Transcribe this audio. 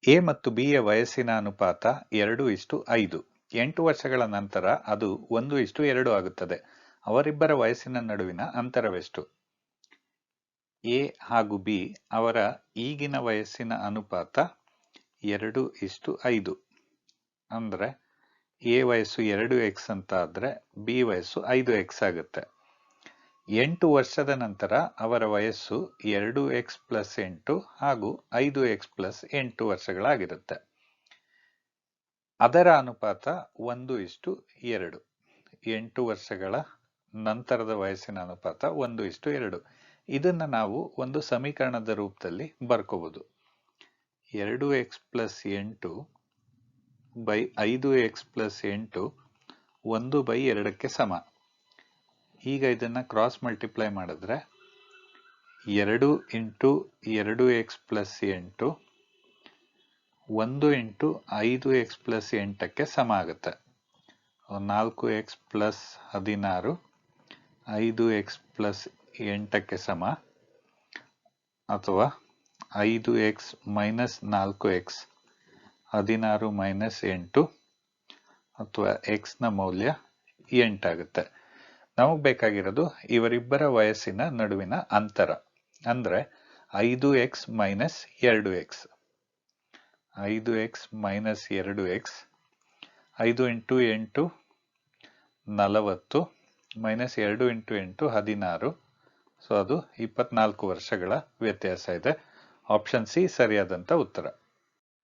A ಮತ್ತು ಬಿಯ ವಯಸ್ಸಿನ ಅನುಪಾತ 2:5. 8 ವರ್ಷಗಳ ನಂತರ ಅದು 1:2 ಆಗುತ್ತದೆ. ಅವರಿಬ್ಬರ ವಯಸ್ಸಿನ ನಡುವಿನ ಅಂತರವೆಷ್ಟು? ಎ ಹಾಗೂ ಬಿ ಅವರ ಈಗಿನ ವಯಸ್ಸಿನ ಅನುಪಾತ 2:5. ಅಂದ್ರೆ ಎ ವಯಸ್ಸು 2x ಅಂತ ಆದ್ರೆ ಬಿ ವಯಸ್ಸು 5x ಆಗುತ್ತೆ. 8 ವರ್ಷದ ನಂತರ ಅವರ ವಯಸ್ಸು 2x+8 ಹಾಗೂ 5x+8 ವರ್ಷಗಳಾಗಿರುತ್ತೆ. ಅದರ ಅನುಪಾತ 1:2. 8 ವರ್ಷಗಳ ನಂತರದ ವಯಸ್ಸಿನ ಅನುಪಾತ 1:2. ಇದನ್ನ ನಾವು ಒಂದು ಸಮೀಕರಣದ ರೂಪದಲ್ಲಿ ಬರ್ಕೋಬಹುದು. 2x+8 by 5x+8 1/2ಕ್ಕೆ ಸಮ. ಈಗ ಇದನ್ನ ಕ್ರಾಸ್ ಮಲ್ಟಿಪ್ಲೈ ಮಾಡಿದ್ರೆ 2 × 2x+8 1 × 5x+8ಕ್ಕೆ ಸಮ ಆಗುತ್ತೆ. 4x+16 5x+8ಕ್ಕೆ ಸಮ, ಅಥವಾ 5x - 4x 16 - 8, ಅಥವಾ x ನ ಮೌಲ್ಯ 8 ಆಗುತ್ತೆ. ನಮಗ್ ಬೇಕಾಗಿರೋದು ಇವರಿಬ್ಬರ ವಯಸ್ಸಿನ ನಡುವಿನ ಅಂತರ, ಅಂದ್ರೆ 5x - 2x. 5x - 2x 5 × 8 40 -2 × 8 16. So ಅದು 24 ವರ್ಷಗಳ ವ್ಯತ್ಯಾಸ ಇದೆ. ಆಪ್ಷನ್ ಸಿ ಸರಿಯಾದಂತ ಉತ್ತರ.